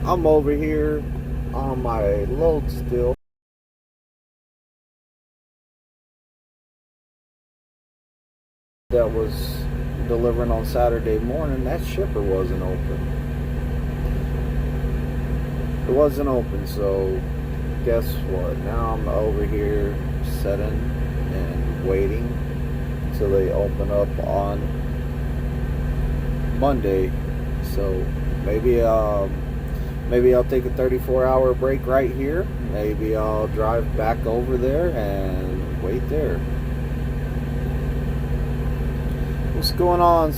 I'm over here on my load still. That was delivering on Saturday morning. That shipper wasn't open. It wasn't open, so guess what? Now I'm over here sitting and waiting until they open up on Monday. So maybe I'll take a 34-hour break right here. Maybe I'll drive back over there and wait there. What's going on,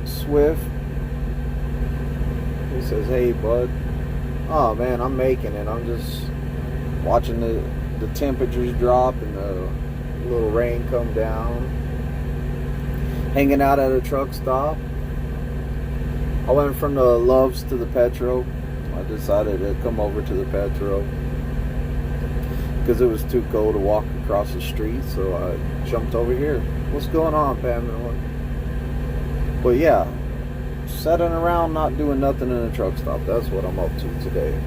Swift? He says, "Hey, bud." Oh man, I'm making it. I'm just watching the temperatures drop and the little rain come down. Hanging out at a truck stop. I went from the Loves to the Petro. I decided to come over to the Petro because it was too cold to walk across the street, so I jumped over here. What's going on, Pamela? But yeah, sitting around not doing nothing in a truck stop. That's what I'm up to today.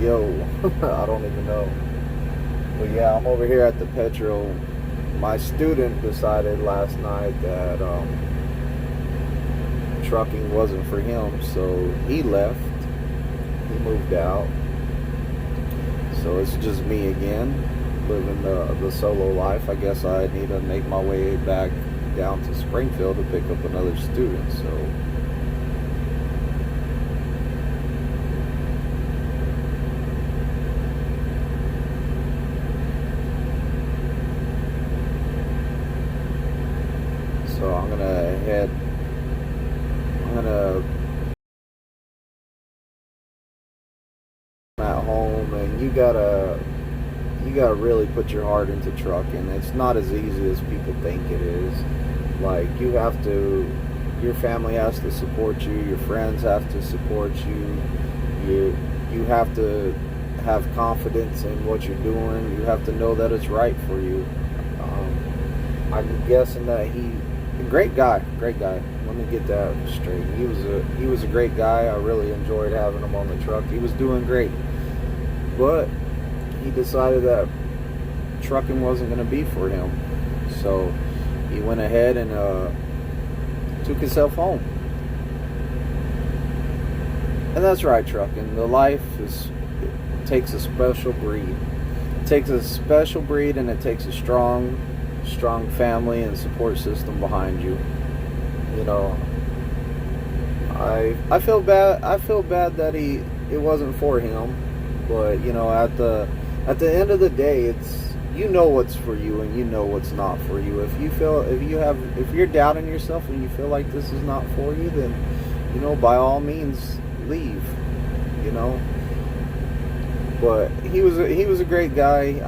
Yo, I don't even know. But yeah, I'm over here at the Petro. My student decided last night that trucking wasn't for him, so he left. He moved out. So it's just me again, living the solo life. I guess I need to make my way back down to Springfield to pick up another student. So I'm gonna at home, and you gotta really put your heart into trucking. It's not as easy as people think it is. Like, your family has to support you, your friends have to support you, you have to have confidence in what you're doing. You have to know that it's right for you. I'm guessing that great guy. Let me get that straight. He was a great guy. I really enjoyed having him on the truck. He was doing great, but he decided that trucking wasn't going to be for him. So he went ahead and took himself home. And that's right, trucking. The life takes a special breed. It takes a special breed, and it takes a strong family and support system behind you. You know, I feel bad that it wasn't for him, but you know, at the end of the day, it's, you know what's for you and you know what's not for you. If you're doubting yourself and you feel like this is not for you, then, you know, by all means leave, you know. But he was a great guy.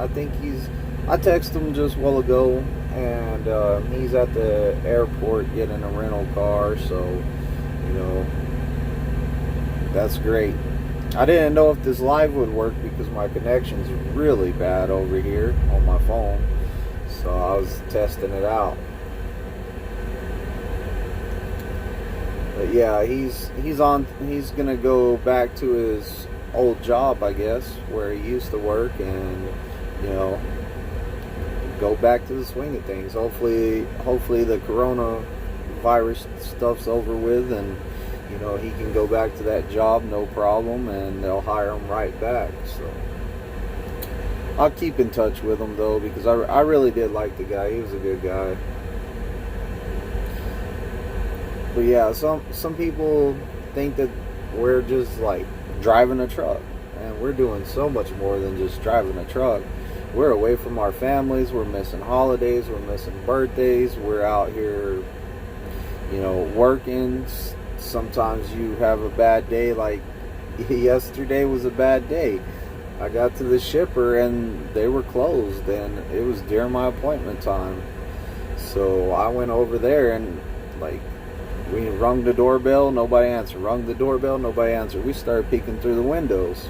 I texted him just a while ago, and he's at the airport getting a rental car, so, you know, that's great. I didn't know if this live would work because my connection's really bad over here on my phone, so I was testing it out. But yeah, he's gonna go back to his old job, I guess, where he used to work, and, you know, go back to the swing of things. Hopefully the coronavirus stuff's over with, and, you know, he can go back to that job, no problem, and they'll hire him right back. So I'll keep in touch with him though, because I really did like the guy. He was a good guy. But yeah, some people think that we're just like driving a truck, and we're doing so much more than just driving a truck. We're away from our families, we're missing holidays, we're missing birthdays, we're out here, you know, working. Sometimes you have a bad day, like yesterday was a bad day. I got to the shipper and they were closed, and it was during my appointment time. So I went over there and like we rung the doorbell, nobody answered. Rung the doorbell, nobody answered. We started peeking through the windows.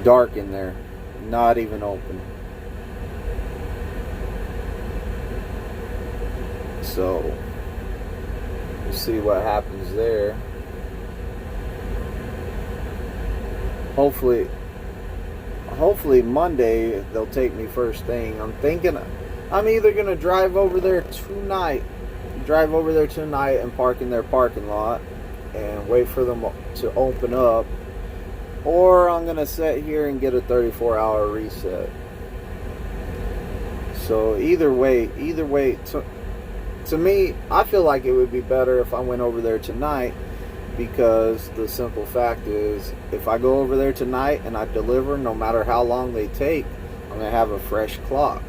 Dark in there, not even open. So we'll see what happens there. Hopefully Monday they'll take me first thing. I'm thinking I'm either gonna drive over there tonight and park in their parking lot and wait for them to open up, or I'm gonna sit here and get a 34-hour reset. So either way, to me, I feel like it would be better if I went over there tonight, because the simple fact is, if I go over there tonight and I deliver, no matter how long they take, I'm gonna have a fresh clock.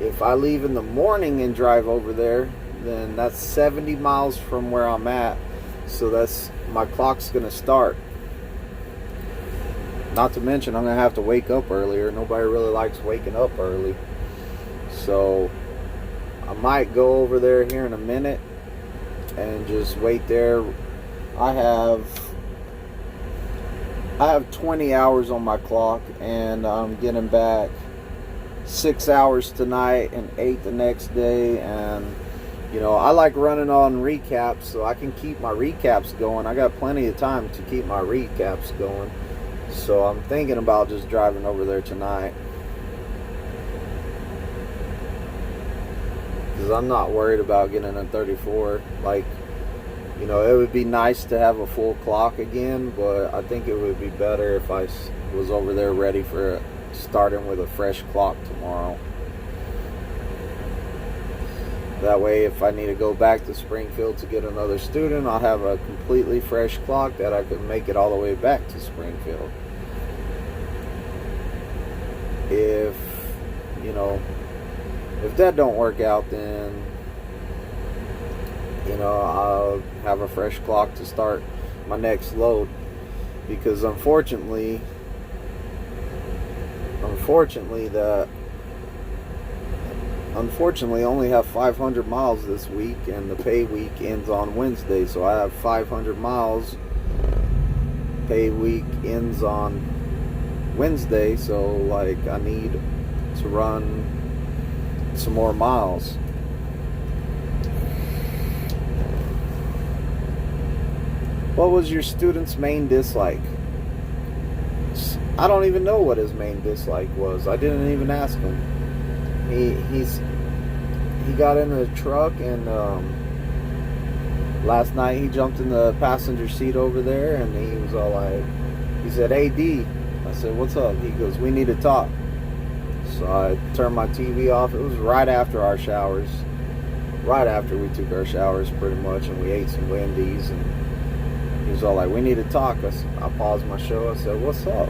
If I leave in the morning and drive over there, then that's 70 miles from where I'm at, so that's my clock's gonna start. Not to mention I'm gonna have to wake up earlier. Nobody really likes waking up early. So I might go over there here in a minute and just wait there. I have 20 hours on my clock, and I'm getting back 6 hours tonight and 8 the next day. And you know, I like running on recaps, so I can keep my recaps going. I got plenty of time to keep my recaps going. So I'm thinking about just driving over there tonight, because I'm not worried about getting a 34. Like, you know, it would be nice to have a full clock again, but I think it would be better if I was over there ready for starting with a fresh clock tomorrow. That way, if I need to go back to Springfield to get another student, I'll have a completely fresh clock that I can make it all the way back to Springfield. If, you know, if that don't work out, then, you know, I'll have a fresh clock to start my next load. Because unfortunately I only have 500 miles this week, and the pay week ends on Wednesday. So I have 500 miles. Pay week ends on Wednesday, so like I need to run some more miles. What was your student's main dislike? I don't even know what his main dislike was. I didn't even ask him. He got in the truck, and last night he jumped in the passenger seat over there, and he was all like, he said, "Hey D." I said, "What's up?" He goes, "We need to talk." So I turned my TV off. It was right after our showers. Right after we took our showers, pretty much, and we ate some Wendy's, and he was all like, "We need to talk." I paused my show. I said, "What's up?"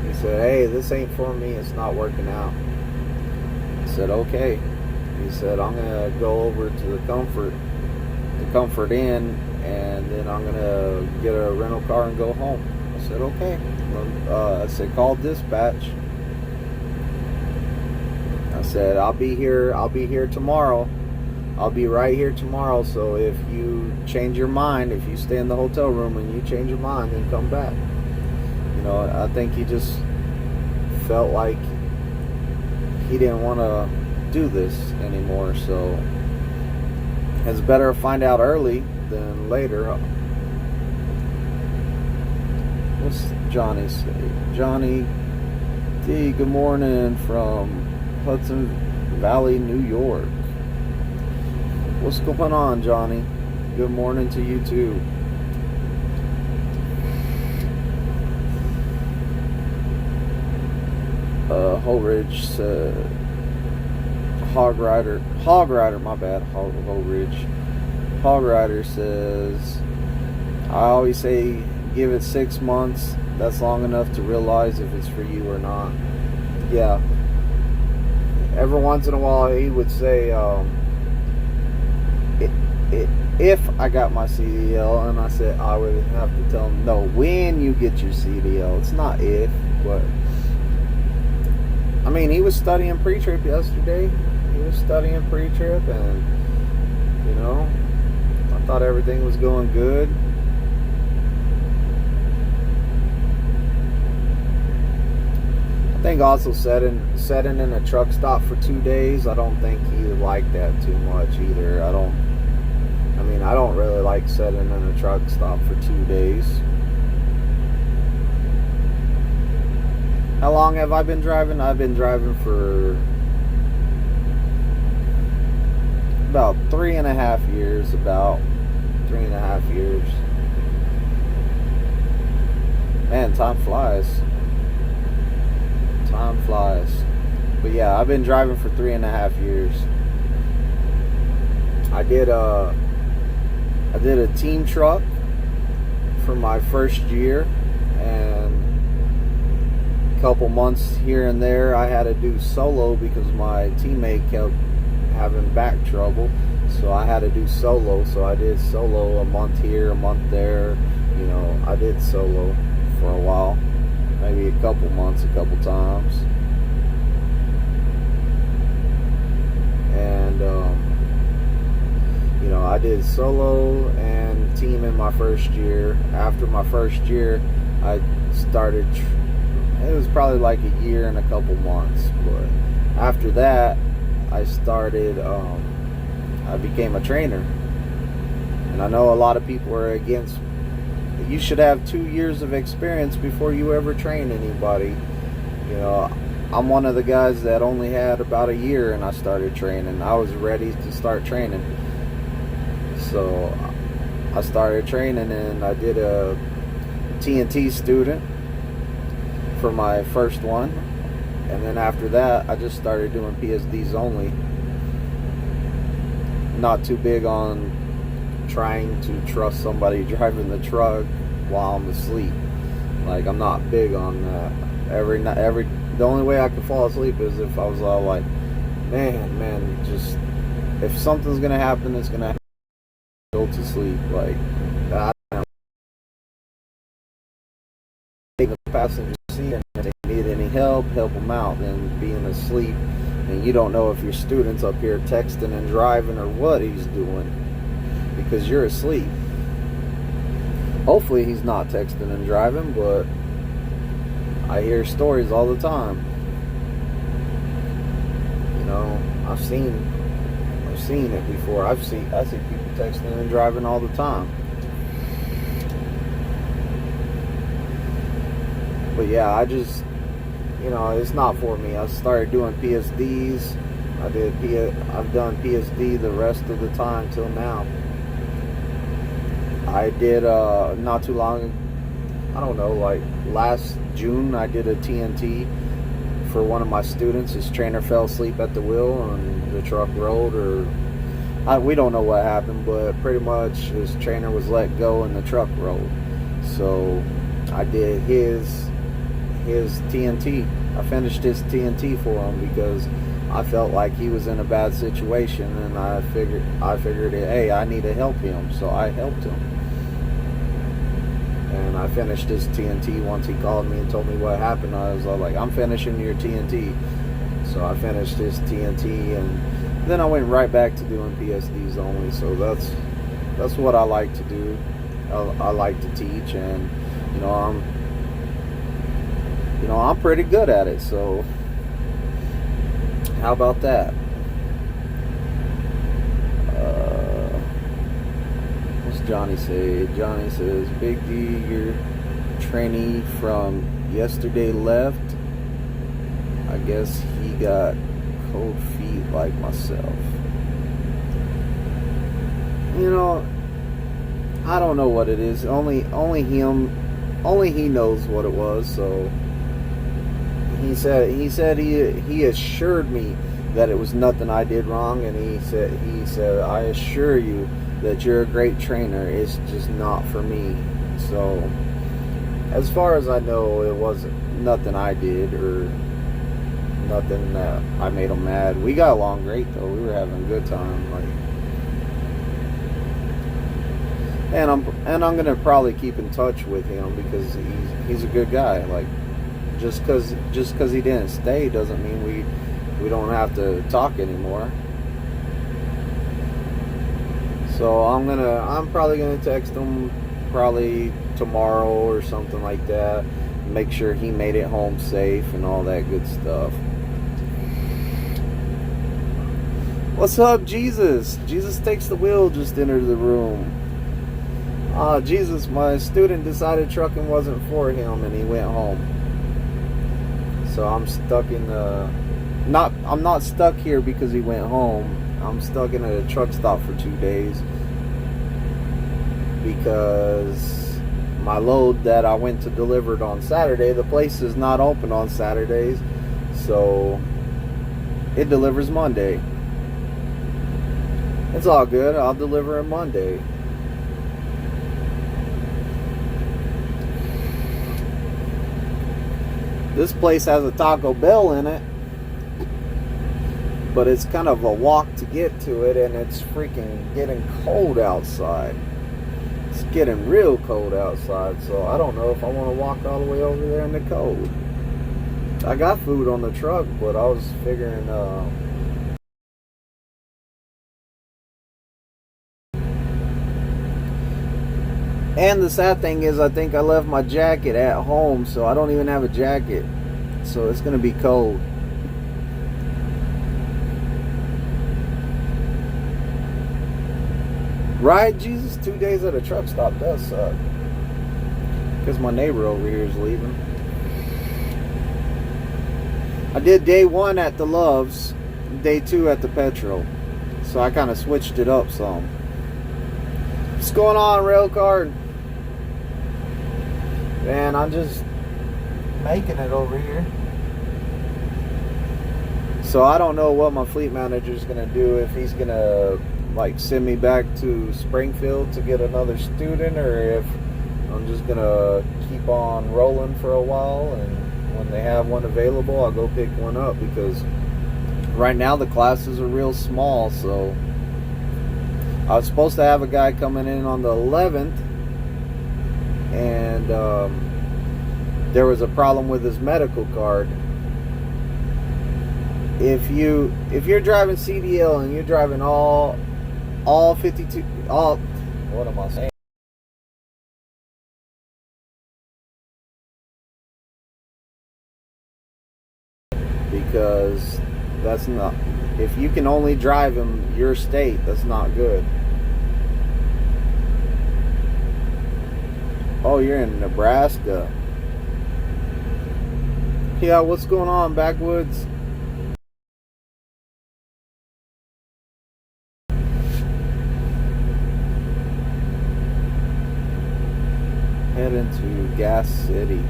He said, "Hey, this ain't for me. It's not working out." I said, "Okay." He said, "I'm gonna go over to the Comfort Inn, and then I'm gonna get a rental car and go home." I said, "Okay." I said, "Call dispatch." I said, I'll be here tomorrow. I'll be right here tomorrow. So if you change your mind, if you stay in the hotel room and you change your mind, then come back." You know, I think he just felt like he didn't want to do this anymore. So it's better to find out early than later. What's Johnny say? Johnny D, good morning from Hudson Valley, New York. What's going on, Johnny? Good morning to you too. Whole Ridge said, Hog Rider, my bad, Whole Ridge. Hog Rider says, "I always say give it 6 months. That's long enough to realize if it's for you or not." Yeah. Every once in a while he would say, if I got my CDL, and I said I would have to tell him, no, when you get your CDL. It's not if, but I mean, he was studying pre-trip yesterday. He was studying pre-trip, and you know, I thought everything was going good. I think also setting in a truck stop for 2 days, I don't think he liked that too much either. I don't really like setting in a truck stop for 2 days. How long have I been driving? I've been driving for about 3.5 years. About 3.5 years. Man, time flies. Time flies. But yeah, I've been driving for 3.5 years. I did a team truck for my first year, and a couple months here and there I had to do solo because my teammate kept having back trouble, so I had to do solo. So I did solo a month here, a month there. You know, I did solo for a while, maybe a couple months, a couple times. And you know, I did solo and team in my first year. After my first year, I started, it was probably like a year and a couple months, but after that I started, I became a trainer. And I know a lot of people are against, you should have 2 years of experience before you ever train anybody. You know, I'm one of the guys that only had about a year and I started training. I was ready to start training. So I started training, and I did a TNT student for my first one. And then after that, I just started doing PSDs only. Not too big on trying to trust somebody driving the truck while I'm asleep. Like, I'm not big on that. The only way I could fall asleep is if I was all like, man, just, if something's gonna happen, it's gonna happen. Go to sleep. Like, I don't take the passenger seat, and if they need any help them out. Than being asleep, and you don't know if your student's up here texting and driving or what he's doing because you're asleep. Hopefully he's not texting and driving, but I hear stories all the time. You know, I've seen it before. I see people texting and driving all the time. But yeah, I just, you know, it's not for me. I started doing PSDs. I've done PSD the rest of the time till now. I did not too long, I don't know, like last June, I did a TNT for one of my students. His trainer fell asleep at the wheel and the truck rolled, or we don't know what happened, but pretty much his trainer was let go and the truck rolled. So I did his TNT. I finished his TNT for him because I felt like he was in a bad situation, and I figured hey, I need to help him, so I helped him. And I finished his TNT. Once he called me and told me what happened, I was all like, I'm finishing your TNT. So I finished his TNT, and then I went right back to doing PSDs only. So that's what I like to do. I like to teach, and I'm pretty good at it. So how about that? What's Johnny say? Johnny says, Big D, your trainee from yesterday left. I guess he got cold feet like myself. I don't know what it is. Only he knows what it was. So he said he assured me that it was nothing I did wrong, and he said I assure you that you're a great trainer. It's just not for me. So as far as I know, it wasn't nothing I did or nothing that I made him mad. We got along great though. We were having a good time. Like, and I'm gonna probably keep in touch with him because he's a good guy. Like just cause he didn't stay doesn't mean we don't have to talk anymore. So I'm probably gonna text him probably tomorrow or something like that. Make sure he made it home safe and all that good stuff. What's up, Jesus? Jesus takes the wheel, just entered the room. Jesus, my student decided trucking wasn't for him and he went home. So I'm stuck in the... I'm not stuck here because he went home. I'm stuck in a truck stop for 2 days. Because my load that I went to deliver it on Saturday, the place is not open on Saturdays. So it delivers Monday. It's all good. I'll deliver it Monday. This place has a Taco Bell in it, but it's kind of a walk to get to it, and it's freaking getting cold outside. It's getting real cold outside, so I don't know if I want to walk all the way over there in the cold. I got food on the truck, but I was figuring and the sad thing is, I think I left my jacket at home, so I don't even have a jacket. So it's going to be cold. Right, Jesus? 2 days at a truck stop does suck. Because my neighbor over here is leaving. I did day 1 at the Loves, day 2 at the Petro. So I kind of switched it up some. What's going on, Railcard? Man, I'm just making it over here. So I don't know what my fleet manager's gonna do, if he's gonna like send me back to Springfield to get another student, or if I'm just gonna keep on rolling for a while, and when they have one available I'll go pick one up, because right now the classes are real small. So I was supposed to have a guy coming in on the 11th, and there was a problem with his medical card. If you're driving CDL and you're driving all 52, what am I saying? Because that's not, if you can only drive in your state, that's not good. Oh, you're in Nebraska. Yeah, what's going on, Backwoods? Heading to Gas City.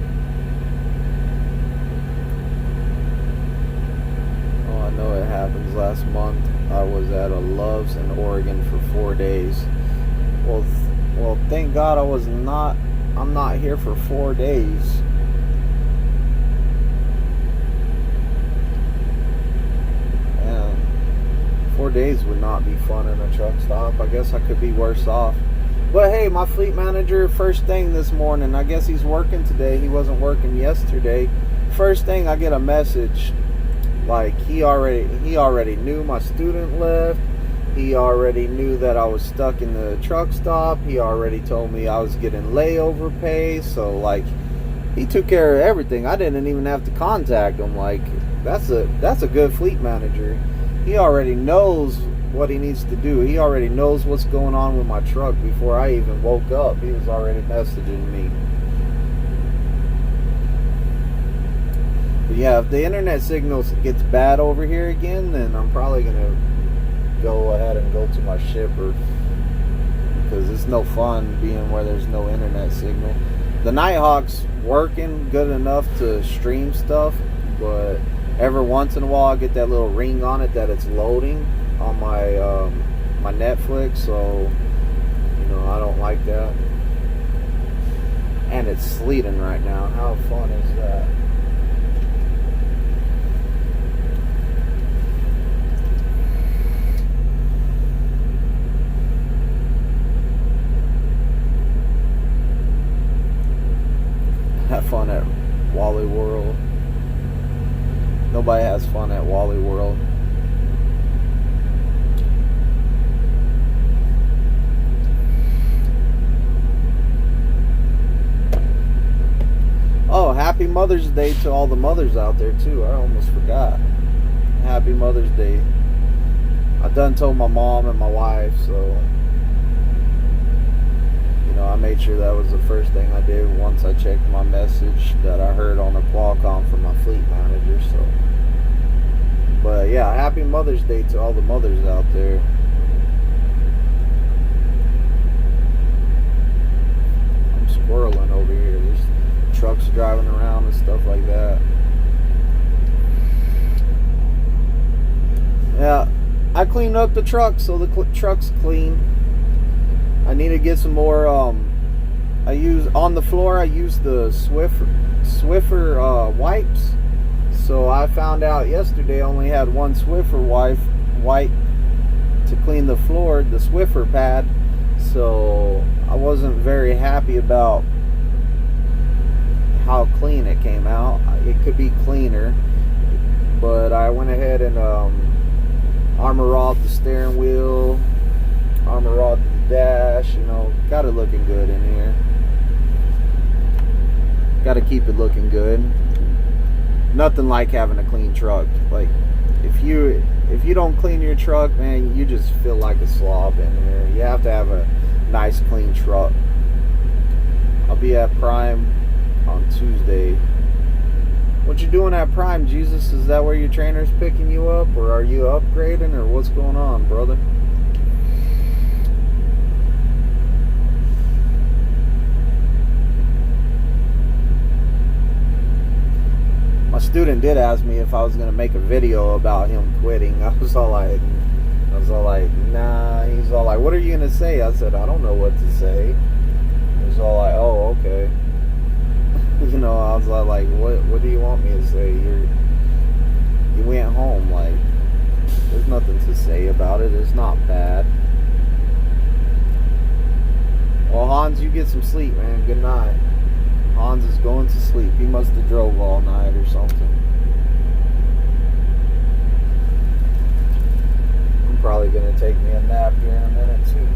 Oh, I know it happens. Last month I was at a Love's in Oregon for 4 days. Well, thank God I'm not here for 4 days. And 4 days would not be fun in a truck stop. I guess I could be worse off. But hey, my fleet manager, first thing this morning, I guess he's working today. He wasn't working yesterday. First thing, I get a message like he already knew my student left. He already knew that I was stuck in the truck stop. He already told me I was getting layover pay. So like, he took care of everything. I didn't even have to contact him. Like, that's a good fleet manager. He already knows what he needs to do. He already knows what's going on with my truck before I even woke up. He was already messaging me. But yeah, if the internet signal gets bad over here again, then I'm probably gonna go ahead and go to my shipper, because it's no fun being where there's no internet signal. The Nighthawk's working good enough to stream stuff, but every once in a while I get that little ring on it that it's loading on my my Netflix, so I don't like that. And it's sleeting right now. How fun is that? at Wally World. Oh, happy Mother's Day to all the mothers out there too. I almost forgot. Happy Mother's Day. I done told my mom and my wife, so you know, I made sure that was the first thing I did once I checked my message that I heard on the Qualcomm from my fleet manager. So, but yeah, happy Mother's Day to all the mothers out there. I'm squirreling over here. There's trucks driving around and stuff like that. Yeah, I cleaned up the truck, so the truck's clean. I need to get some more. I use on the floor. I use the Swiffer wipes. So I found out yesterday I only had one Swiffer wipe to clean the floor, the Swiffer pad. So I wasn't very happy about how clean it came out. It could be cleaner, but I went ahead and armor rod the steering wheel, armor rod the dash. You know, got it looking good in here. Got to keep it looking good. Nothing like having a clean truck. Like if you don't clean your truck, man, you just feel like a slob in here. You have to have a nice clean truck. I'll be at Prime on Tuesday. What you doing at Prime, Jesus? Is that where your trainer's picking you up, or are you upgrading, or what's going on, brother? My student did ask me if I was gonna make a video about him quitting. I was all like, nah. He's all like, what are you gonna say? I said, I don't know what to say. He was all like, oh, okay. You know, I was like, what do you want me to say? You went home. Like, there's nothing to say about it. It's not bad. Well, Hans, you get some sleep, man. Good night. Hans is going to sleep. He must have drove all night or something. I'm probably going to take me a nap here in a minute, too.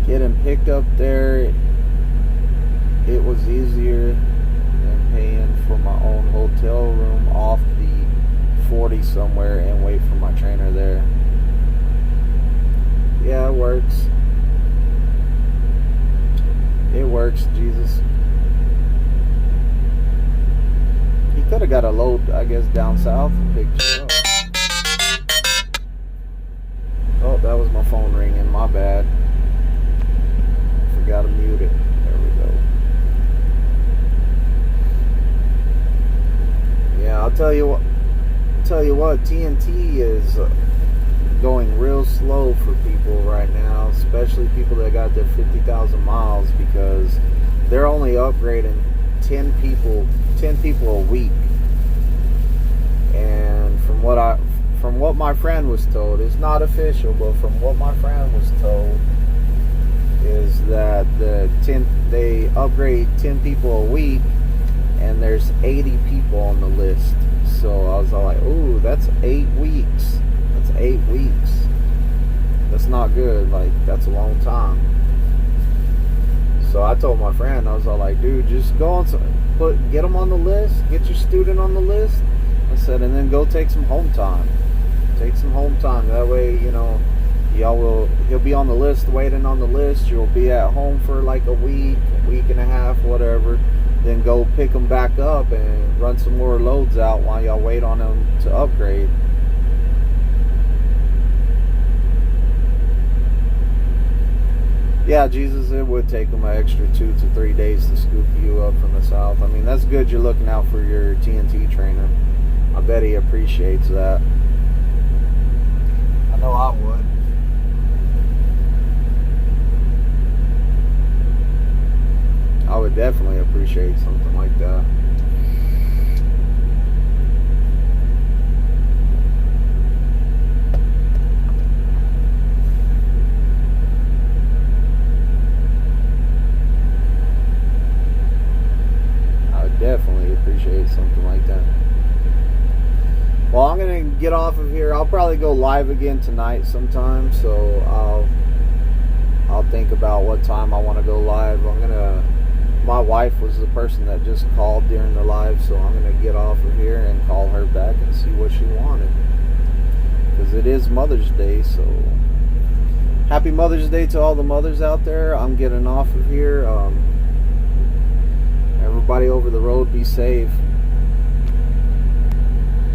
Getting picked up there, it was easier than paying for my own hotel room off the 40 somewhere and wait for my trainer there. Yeah, it works. It works, Jesus. He could have got a load, I guess, down south and picked you up. Oh, that was my phone ringing. My bad. Forgot to mute it. There we go. Yeah, I'll tell you what. TNT is going real slow for people right now, especially people that got their 50,000 miles, because they're only upgrading 10 people a week. And from what my friend was told, it's not official, but from what my friend was told, is that they upgrade 10 people a week, and there's 80 people on the list. So I was all like, ooh, that's 8 weeks. That's 8 weeks. That's not good. Like, that's a long time. So I told my friend, I was all like, dude, just go on, get them on the list, get your student on the list. I said, and then go take some home time. Take some home time. That way, you know, he'll be on the list, waiting on the list. You'll be at home for like a week and a half, whatever. Then go pick them back up and run some more loads out while y'all wait on them to upgrade. Yeah, Jesus, it would take them an extra 2 to 3 days to scoop you up from the south. I mean, that's good you're looking out for your TNT trainer. I bet he appreciates that. I know I would. I would definitely appreciate something like that. appreciate something like that. Well, I'm gonna get off of here. I'll probably go live again tonight sometime, so I'll think about what time I want to go live. My wife was the person that just called during the live, so I'm gonna get off of here and call her back and see what she wanted, because it is Mother's Day. So happy Mother's Day to all the mothers out there. I'm getting off of here. Everybody over the road, be safe.